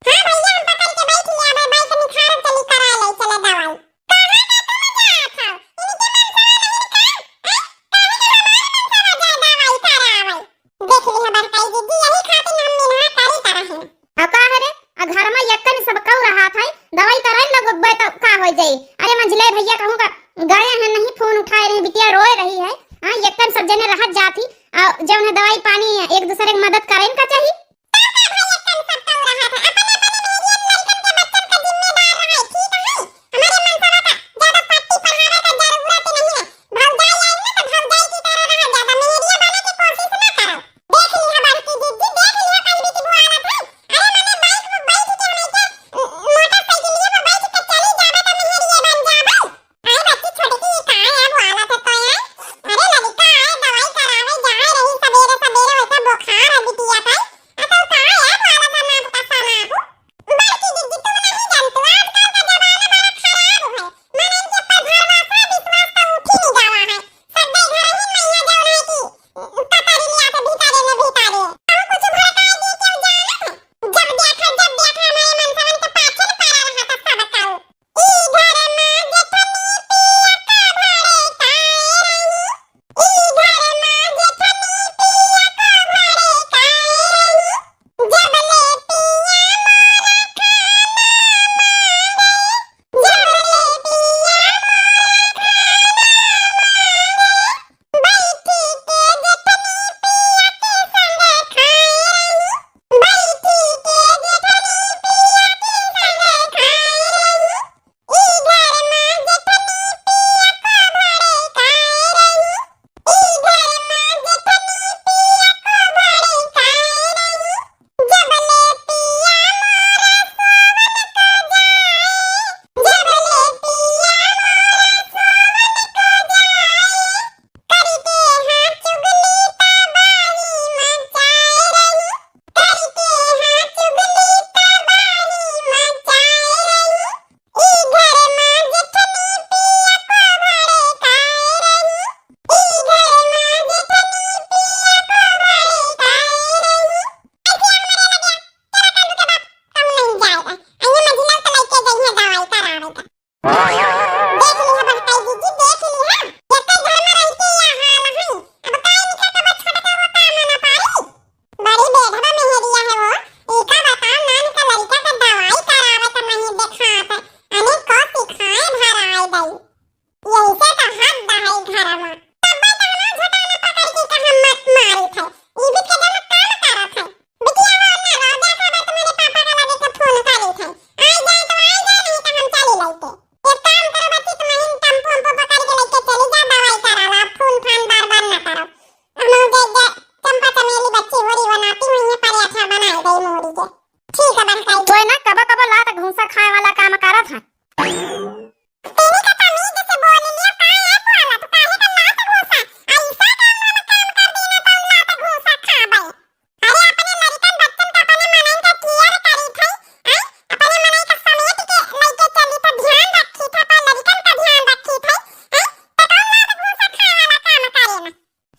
हां भैया हम पकड़ के बैठ लिया भाई बाइक निखार चली करा ले चला दवाई कहां का तुम जात हो इनके मन से नहीं का काहे काहे के हमारे मन से बजा दवाई करा आवे देख ली हमार काई दीदी यही खातिर हमने ना करी तरह है का हरे घर में यक्कन सब कौ रहा था दवाई कराए लगबे तो का हो जाई। अरे मंझले भैया कहूं का गए हैं नहीं फोन उठाए रहे बिटिया रोए रही है। हां यक्कन सब जने रहत जाती जब उन्हें दवाई पानी एक दूसरे की मदद करें का चाहिए।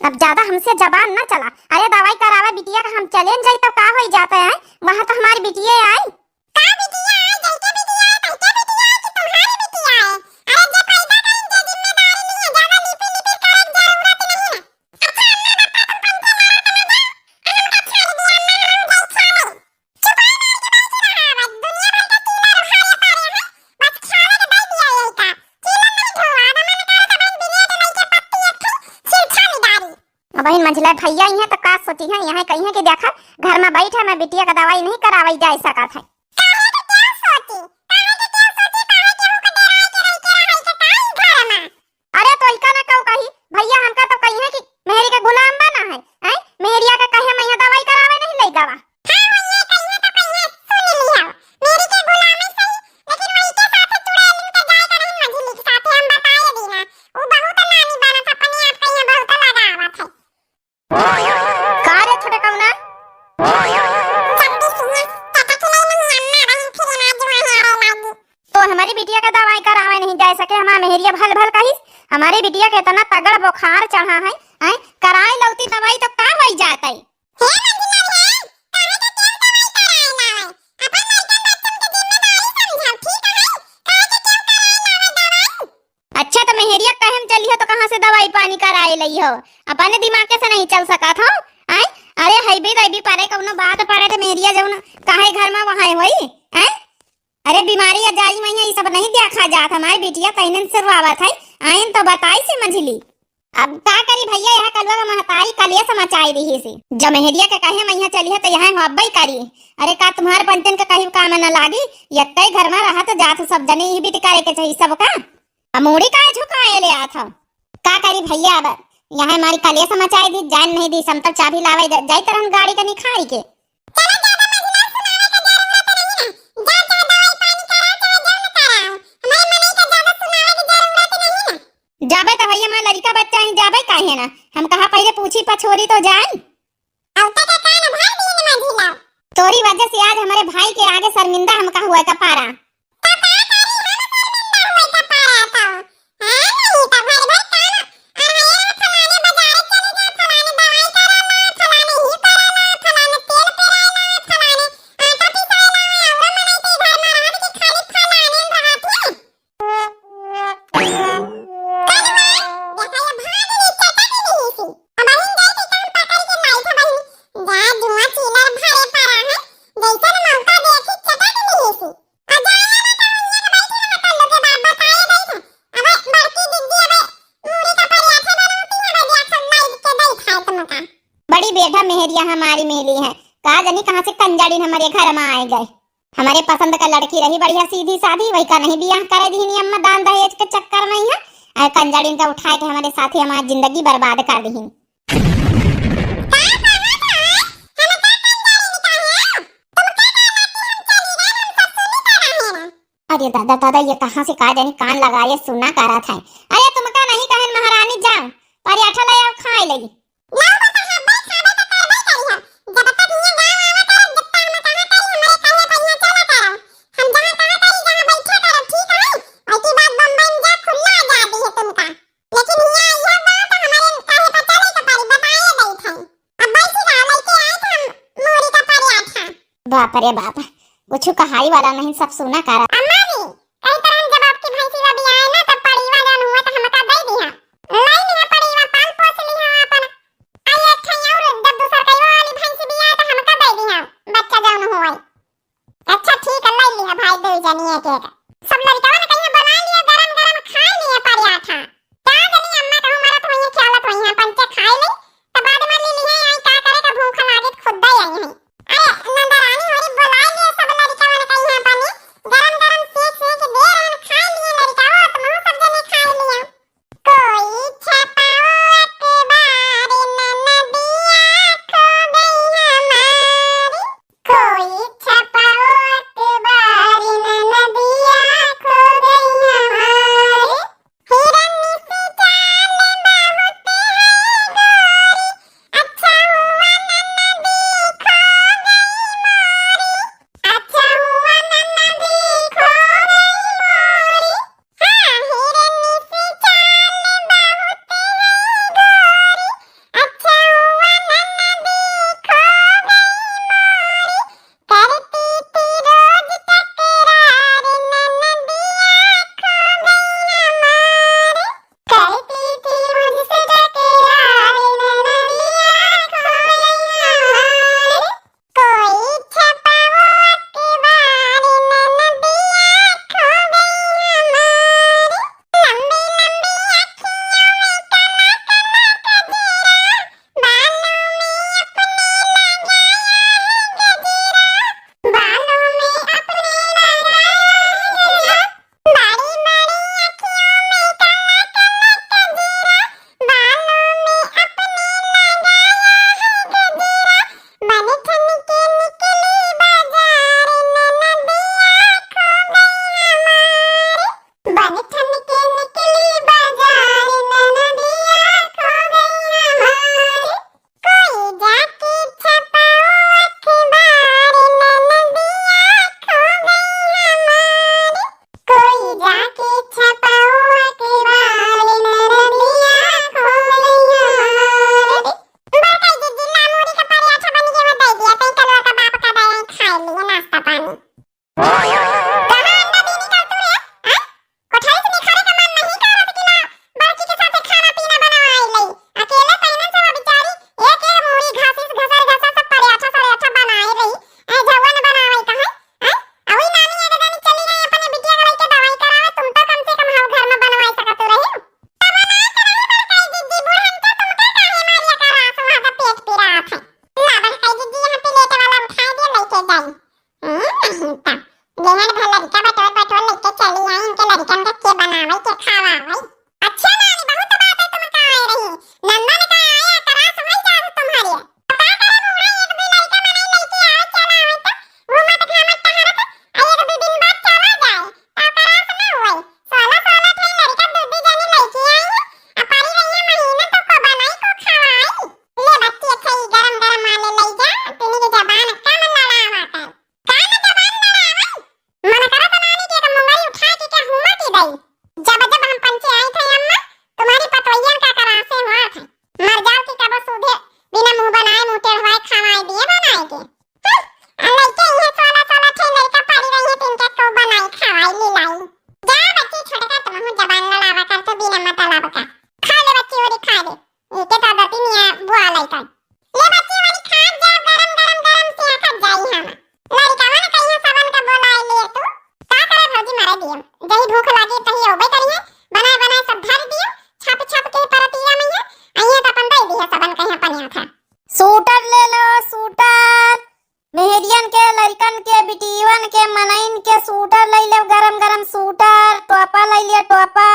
अब ज्यादा हमसे जबान न चला। अरे दवाई करावे बिटिया का हम चले जाई तो का हो जाता है। वहां तो हमारी बिटिया आई का बिटिया आई जैसे बिटिया आई तैसे बिटिया आई कि तुम्हारी बिटिया है। अरे जे पैदा करें जे जिम्मेदारी नहीं है ज्यादा लिपि लिपि करे जरूरत नहीं है। अच्छा अम्मा पापा तुम पंखे मारा तो मैं हम का छोड़ दिया अम्मा हम गई खाने चुपाई मार के बैठी रहा बस दुनिया भर का कीड़ा उखाड़े पारे हैं बस खाने के दे दिया यही का कीड़ा नहीं धोआ ना मैंने कहा था बस बिटिया के नहीं के पत्ती एक सिर खानीदारी। अब बहन मंझला भैया ही है तो का सोची है यहाँ कहीं है कि देखा घर में बैठा मैं बिटिया का दवाई नहीं करावाई जा सका था। अरे तो इका ना कहू कही भैया हमका तो कही है कि मेहरी का गुलाम बना है हैं मेहरिया का कहे मैं यहाँ दवाई करावे नहीं ले जावा। हां ये कहिए तो कहिए सुन लिया मेरी के गुलामी सही लेकिन वही के साथ चुड़ैल इनके जाय करन मझली के साथ हम बताए दीना वो बहुत नानी बना था अपने आप कहीं बहुत लगावा था। का रे छोटे कौना तो हमारी बिटिया का दवाई करावे नहीं जा सके हमारा मेहरिया भल भल कही हमारी बिटिया के इतना तगड़ बुखार चढ़ा है हैं कराई लौती दवाई तो का हो जाता है। हे मंजिला रे काहे के तेल दवाई कराए लावे अपन लड़का हो तो कहाँ से दवाई पानी कराए लई हो? अपने दिमाग के से नहीं चल सका था आय? अरे हईबी तईबी परे कौनो बात पड़े तो मेरिया जौन काहे घर में वहां होई आय? अरे बीमारी आ जाई मैया ये सब नहीं देखा जात हमारी बिटिया तैनन से रोवत है आइन तो बताई से मंझली। अब का करी भैया यहाँ कलवा का महतारी कलिया समाचाई रही से जमहेरिया के कहे मैया चली है तो यहाँ हब्बई करी। अरे का तुम्हारे पंचन का कहीं काम न लागी यक्कई घर में रहा तो जात सब जने ही भी करे के चाहिए सब का अमूड़ी का झुकाए ले आता का करी भैया। अब यहाँ हमारी कलिया समाचाई दी जान नहीं दी समतल चाबी लावे जाई तरह गाड़ी का निखारी के जाबे तो भैया मैं लड़का बच्चा ही जाबे काहे ना हम कहा पहले पूछी पछोरी तो जान तोरी वजह से आज हमारे भाई के आगे शर्मिंदा हम का हुआ का पारा। बड़ी बेटा मेहरिया हमारी मेली है कहा जानी कहाँ से कंजाड़ीन हमारे घर में आए गए। हमारे पसंद का लड़की रही बढ़िया सीधी सादी वही का नहीं बियाह करे दी अम्मा दान दहेज के चक्कर में है कंजाड़ीन का उठाए के हमारे साथ ही हमारी जिंदगी बर्बाद कर दी। अरे दादा दादा ये कहाँ से कहा जानी कान लगाए सुना करा था। अरे तुमका नहीं कहन महारानी जाओ पर आठा ले आओ खाए लगी बाप रे बाप कुछ कहाई वाला नहीं सब सुना करा। अम्मा जी कई तरह जब आपकी भैंसी का बियाह है ना तब पड़ीवा जान हुआ तो हमका दे दिया लाई नहीं पड़ीवा पाल पोस ली है अपन आई अच्छा और जब दूसरा कई वाली भैंसी बियाह तो हमका दे दिया बच्चा जान हुआ। अच्छा ठीक है लाई लिया भाई दे जानी है के सब लड़का ने कहीं बना लिया गरम गरम खा लिया परिया था क्या जानी अम्मा कहूं मारा तो ये ख्याल तो यहाँ पंचे खाए ले तब बाद में ले लिए आई का करे का भूख लागे खुद ही आई है। अरे नंदरानी होरी बुला लिए सब लड़का ने कहीं यहाँ पानी गरम गरम सेक सेक दे रहे खा लिए लड़का हो तो मुंह सब जने खा लिया कोई छपाओ अखबार ननदिया खो गई हमारी कोई छपाओ अखबार ननदिया खो गई हमारी हिरन से चाल बहुत है गेहन भला लड़का बटोर बटोर लेके चली आई इनके लड़कन का के बनावे के खावावे। अच्छा नानी बहुत बात है तुम का आई रही नंदा ने कहा आया करा समझ जा तुम्हारी का करे बुढ़ा एक भी लड़का मनाई लड़की आवे चला आवे तो वो मत घामत तहरत एक दो दिन बाद चला जाए ता करा ना होए 16 थे लड़का दूधी जानी लड़की आई अपारी रही महीने तो को बनाई को खावाई ले बच्ची अच्छी गरम गरम आले ले जा तेरी की जबान का मन लड़ावा कर कान जबान लड़ावा मन करा तो नानी के मुंगरी उठा के क्या हुमा की दई जब जब हम पंचे आई थे अम्मा तुम्हारी पतोयन का करा से हुआ था मर जाओ की कब सूधे बिना मुंह बनाए मुंह टेढ़वाए खावाए दिए बनाए के लड़के ये 16 थे लड़का पड़ी रही है तिनका को बनाई खावाई लीलाई जा बच्ची छोटा तुम हो जबान लड़ावा कर तो बिना मतलब का खा ले बच्ची और खा दे ये के तो दती नहीं बुआ लइका ले बच्ची वाली खा जा गरम गरम गरम से खा जाई हम लड़का मन कहिया सबन का बोलाए ले तू का करे भौजी मारे दियो जही भूख लागी तही ओबे करिए बनाए बनाए सब धर दियो छाप छाप के परतिया में आइए त अपन दई दिया सबन कहिया पनिया था सूटर ले लो सूटर मेहरियन के लड़कन के बिटियन के मनइन के सूटर ले ले गरम गरम सूटर टोपा ले लिया टोपा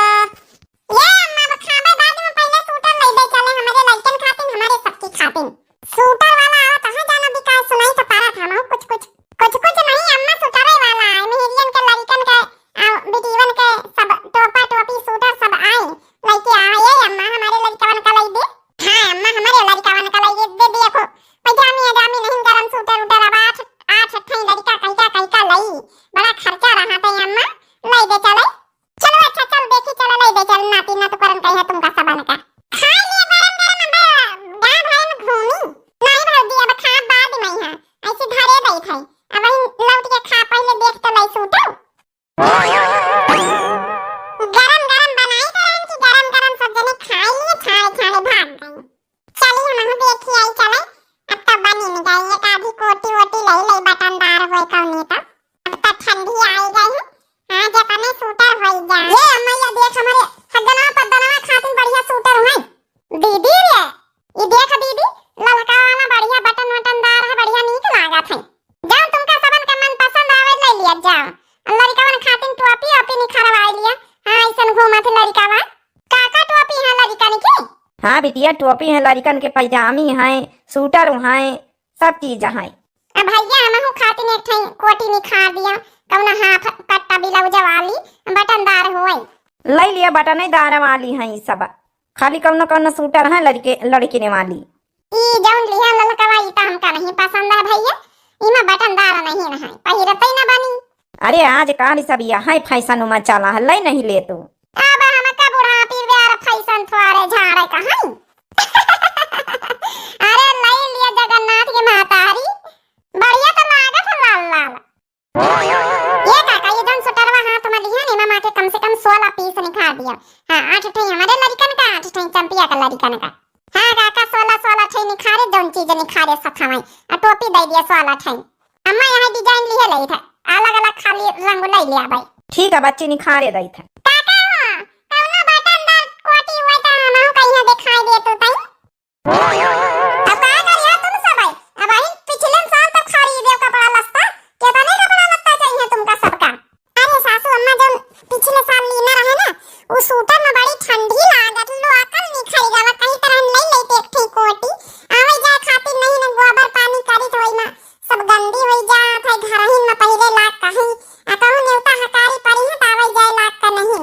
ये अम्मा खाबे बाद में पहले सूटर ले दे चले हमारे लड़कन खातिन हमारे सबकी खातिन सूटर वाला आवा कहां जाना बिकाय सुनाई तो पारा था मैं कुछ नहीं अम्मा सूटर वाला है मेहरियन के लड़कन के बिटियन के सब टोपा टोपी सूटर सब आए लेके आए अम्मा हमारे लड़कन का ले दे हां अम्मा हमारे लड़कन का ले दे देखो पजामी नहीं गरम सूटर उटर अब आठ ठई लड़का कहीं का लई बड़ा खर्चा रहा था अम्मा ले दे चले चलो अच्छा चल देखी चलो ले दे चल नाती ना तो करन कहिया तुमका सबन का खा लिए गरम गरम गांव भर में घूमी नहीं भौजी अब खा बाद में हां ऐसे धरे दई थई अब वही लौट के खा पहले देख तो लई सूतो गरम गरम बनाई तो इनकी गरम गरम सब जने खाई लिए छाड़े छाड़े भाग गई चलिए हम देखी आई चले अब तो बनी नहीं गई एक आधी कोटी वोटी ले ले बटनदार होए कौनी तो अब तो ठंडी आई गई है हां जतने सूटर होई जा ये अम्मा ये देख हमारे हदना पदना खातिर बढ़िया सूटर है दीदी रे ये देख दीदी ललका वाला बढ़िया बटन वटनदार है बढ़िया नीक लागत है जाओ तुमका सबन का मन पसंद आवे ले लिया जाओ लड़कावन खातिर टोपी ओपी निखरवा लिया हां ऐसन घूमत लड़कावा काका टोपी है लड़कन की हाँ बिटिया टोपी है लड़कन के पैजामी है सूटर है सब चीज है अब भैया हमहु खातिर एक ठई कोटी निखार दिया कौना हाफ कट्टा ब्लाउज वाली बटनदार होई ले लिया बटनेदार वाली है ई सब खाली कौन कौन सूटर है लड़की ने वाली ई जौन लिया ललकवा ई त हमका नहीं पसंद है भैया इमा बटनदार नहीं है पहिरतई ना बनी अरे आज काल सब यहाँ फैशन में चला है ले नहीं ले तू अब हमका बुढ़ापी बेर फैशन थोड़े झाड़े कहां अरे ले लिया जगन्नाथ के महतारी बढ़िया तो लागत है लाल लाल ये काका ये जौन सुटरवा हाथ में लिया ने मामा के कम से कम 16 पीस निकाल दिया हां 8 ठई हमारे लड़कन का 8 ठई चंपिया का लड़कन का हां काका 16 ठई निखारे जौन चीज निखारे सखावे आ टोपी दे दिया 16 ठई अम्मा यहां डिजाइन लिए ले था अलग अलग खाली रंग ले लिया भाई ठीक है बच्ची निखारे दई था काका कौनो बटनदार कोटी होय त हमहु कहिया दिखाई दे तू तई अब का करिया तुम सब अब आई पिछले साल तक खरीदे कपड़ा लत्ता केतना कपड़ा लत्ता चाहिए तुमका सबका अरे सासू अम्मा जब पिछले साल लीना रहे ना वो सूटर में बड़ी ठंडी लागत लो अकल नहीं खरीदावा कहीं तरह ले लेते एक ठीक कोटी आवे जाए खातिर नहीं ना गोबर पानी करी तो ना सब गंदी होई जा था घर ही में पहले लाग कहीं आ कहूं नेवता हकारी पड़ी है तावे जाए लाग का नहीं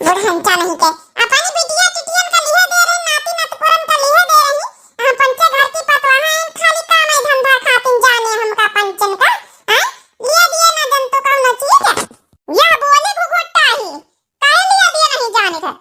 बुढ़हंचा नहीं के अपनी बिटिया चिटियन का लिए दे रहे नाती नतपुरन का लिए दे रही हम पंचे घर की पतवाहा खाली काम है धंधा खातिन जाने हमका पंचन का हैं लिए दिए ना जंतु का न चीज या बोले घुघुट्टा ही काहे लिए दिए नहीं जाने का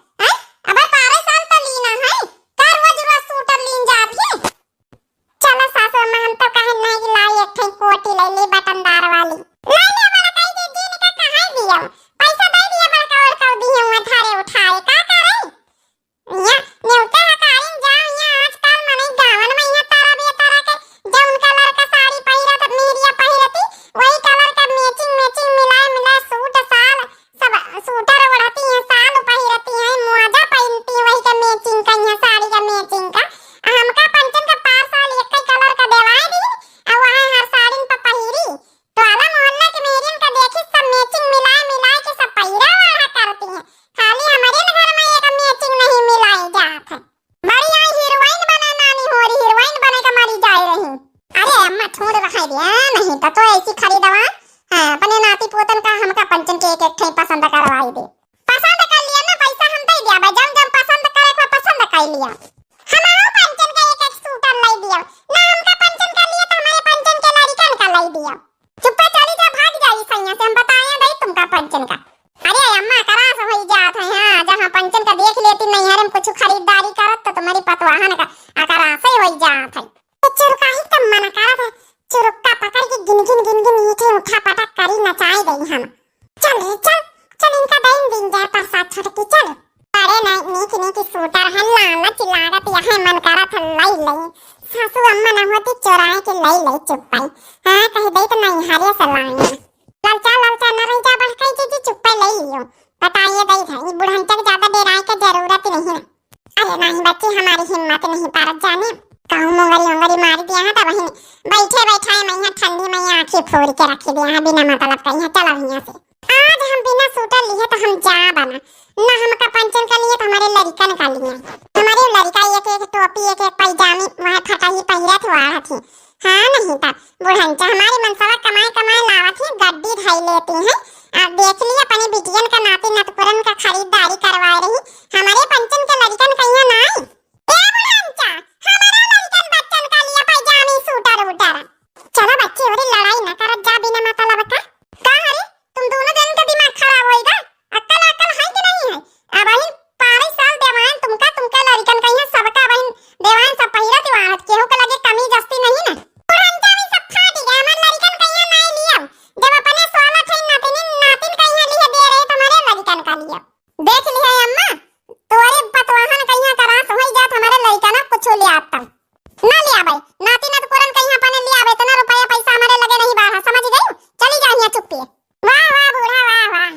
एक एक ठे पसंद करवाई दे। पसंद कर लिया ना, पैसा हम दे दिया भाई, जब जब पसंद करे को पसंद कर लिया। हमारो पंचन का एक एक सूटर लाई दिया ना, हमका पंचन कर लिया तो हमारे पंचन के लड़कन का लाई दिया। चुप चली जा, भाग जाई सैया से, हम बताया नहीं तुमका पंचन का। अरे अम्मा करास होई जात है, हां जहां पंचन का देख लेती नहीं हरम कुछ खरीदारी करत तो तुम्हारी पतवाहन का करास ही होई जात है। तो चुरका ही कम मना करत है, चुरका पकड़ के गिन गिन नीचे उठा पटक करी नचाई गई हम। चल रे चल चल, इनका दिन जाए प्रसाद छटकी चल। अरे नहीं नीक सूटर है, लालच लागत यहां मन करत लाई लई। सासू अम्मा न होती चोराए के लई चुप्पाई, हां कह दे तो नहीं हारे से लाएंगे। ललचा न रही जा बड़काई जी चुप्पा लई लियो, बताइए दई था ये बुढ़ंटा के ज्यादा डेराए की जरूरत नहीं है। अरे नहीं बच्ची हमारी हिम्मत नहीं पारत जाने, कहूं मुंगरी मार दिया है, तब वहीं बैठे बैठाए मैं यहाँ ठंडी में आंखें फोड़ के रखी दिया है बिना मतलब का। यहाँ चलो यहाँ से, आज हम बिना सूटर लिए तो हम जा बना ना, हमका पंचन का लिए तो हमारे लड़कन का लिए। हमारे लड़का एक एक टोपी एक एक पैजामी वह फटा ही पहिरत वाला थी। हाँ नहीं था बुढ़ंचा हमारी मनसवा कमाए लावत ही गड्डी ढाई लेती हैं। आप देख लिए अपने बिटियन का नाती नतपुरन का खरीदारी करवा रही, हमारे पंचन के लड़कन कहिया ना आई। ए बुढ़ंचा हमारा लड़कन बच्चन का लिए पैजामी सूटर उटर। चलो बच्चे और लड़ाई न करत जा बिना मतलब का। अरे तुम दोनों जन का दिमाग खराब होएगा, अक्ल है कि नहीं है? अब बहन 12 साल देवान तुमका लड़कन कहिया सबका बहन देवान सब पहिरत वाहत केहू के लगे कमी जस्ती नहीं ना। पुरंता में सब फाट गया, हमार लड़कन कहिया नहीं लिया, जब अपने 16 थे नातिन कहिया लिए दे रहे तुम्हारे लड़कन का लिया। देख लिया अम्मा तोरे पतवाहन कहिया करास होई जात, हमारे लड़कन कुछ ले आता ना लिया भाई, नातिन तो पुरन कहिया अपने लिया आवे तो ना रुपया पैसा हमारे लगे नहीं बाहर, समझ गई? चली जा यहाँ चुप्पी। वाह वाह बूढ़ा वाह,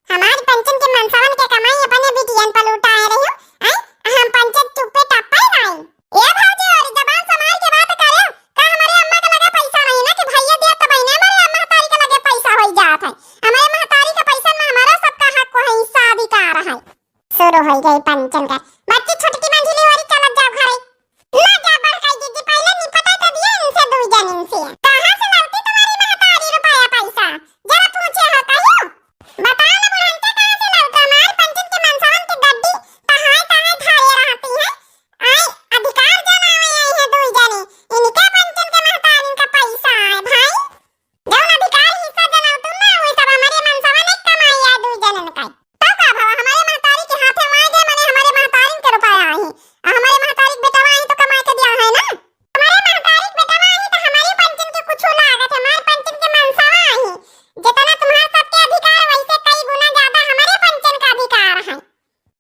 हमारी पंचन के मनसवन के कमाई अपने बिटियन पर लुटाए रही हो। हम पंचन चुप्पे टप्पा नहीं। ए भौजी और जबान संभाल के बात करे, का हमारे अम्मा के लगे पैसा नहीं ना कि भैया दिया तो बहने हमारे महतारी के लगे पैसा होई जात है। हमारे महतारी के पैसा में हमारा सबका हक को है, हिस्सा अधिकार है। शुरू हो गई पंचन का, बच्ची छुटकी मंझली वाली चलत जाओ घरे ना जा बड़काई दीदी, पहले निपटा तो दिया इनसे दो जन से। कहां से लाती तुम्हारी महतारी रुपया पैसा, जरा पूछे हो कहियो बता ना बुढ़ंते, कहां से लाता? हमारे पंचन के मनसवन की गड्डी तहाय धारे रहती है। आए अधिकार जनावे आई है दो जने, इनके पंचन के महतारी का पैसा है भाई, जौन अधिकार हिस्सा जनाव तुम ना वही सब हमारे मनसवन एक कमाई है दो जनन का। तो का भाव हमारे महतारी के हाथे माए गए मने हमारे महतारी के रुपया आई, हमारे महतारी बेटा आई तो कमा के दिया है ना। हमारे महतारी बेटा आई तो हमारे पंचन के कुछ लागत, हमारे पंचन के मनसवा आई जितना तुम्हारे सबके अधिकार वैसे कई गुना ज्यादा हमारे पंचन का अधिकार है।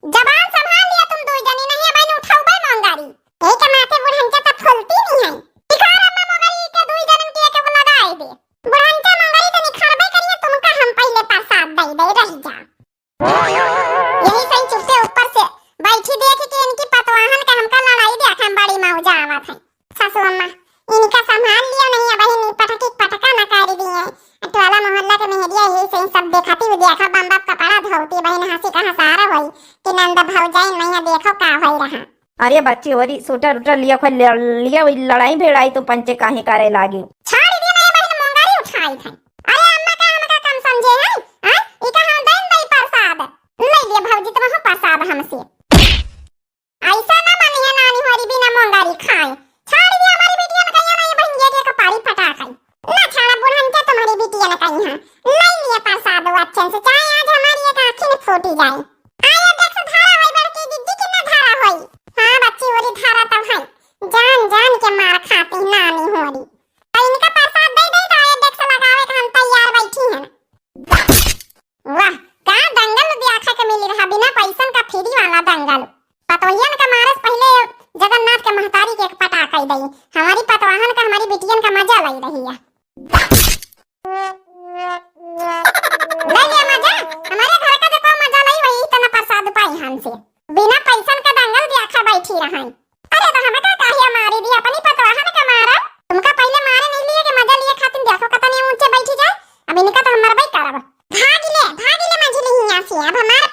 जबान संभाल लिया तुम दो जनी, नहीं बहन उठाओ बे मंगारी एक माथे बुढ़ंचा तो फुलती नहीं है। निखार अम्मा मंगारी के दो जनन के एक को लगाई दे, बुढ़ंचा मंगारी तो निखारबे करिए, तुमका हम पहले प्रसाद दे रही जा। यही सही चुपके ऊपर से बैठी देख के इनकी पतवाहन का हमका लड़ाई देखा बड़ी मौजा आवत है। सासू अम्मा इनका संभाल लिया नहीं है बहन, पटका न कर दिए टोला मोहल्ला के मेहरिया यही सही सब देखती हुई देखा बम बाप कपड़ा धोती बहन हंसी का हसारा होई कि नंद भौजाई मैया देखो का होई रहा। अरे बच्ची ओरी सूटर उटर लिया खोल लिया लड़ाई भेड़ाई तो पंचे काहे करे लागी। छोड़ दिया मेरे बहन मंगारी उठाई थी। अरे अम्मा का हमका कम समझे है, हां इका हम देन दई प्रसाद ले लिया भौजी तो हम प्रसाद हमसे ऐसा ना माने है नानी होरी बिना मंगारी खाए। छोड़ दिया हमारी बेटिया ने कहिया नहीं बहन ये के कपाड़ी फटा खाई ना, छाड़ा बुढ़ंचा तुम्हारी बेटिया ने कहिया ले लिया प्रसाद अच्छे से, चाहे आज हमारी एक आंखें न फूटी जाए। आया देख धारा होई बड़की दीदी की ना धारा होई। हां बच्ची ओरी धारा तो है, जान के मार खाती नानी होरी। इनका प्रसाद दे दे तो आया देख लगावे के हम तैयार बैठी हैं। वाह का दंगल देखा के मिल रहा, बिना पैसन का फ्री वाला दंगल। पतोहियन का मारस पहले जगन्नाथ के महतारी के एक पटाखा दई, हमारी पतवाहन का हमारी बिटियन का मजा लई रही है। ले लिया मजा, हमारे घर का देखो मजा लई वही इतना प्रसाद पाई हमसे, बिना पैसन का दंगल देखा बैठी रहा। अरे तो हमका काहे मारी दी अपनी पतवाहन का मारा, तुमका पहले मारे नहीं लिए के मजा लिए खातिर देखो कितनी ऊंचे बैठी जाए। अब इनका तो हम मरबई करब। भाग ले मंझली हिया से, अब हमारे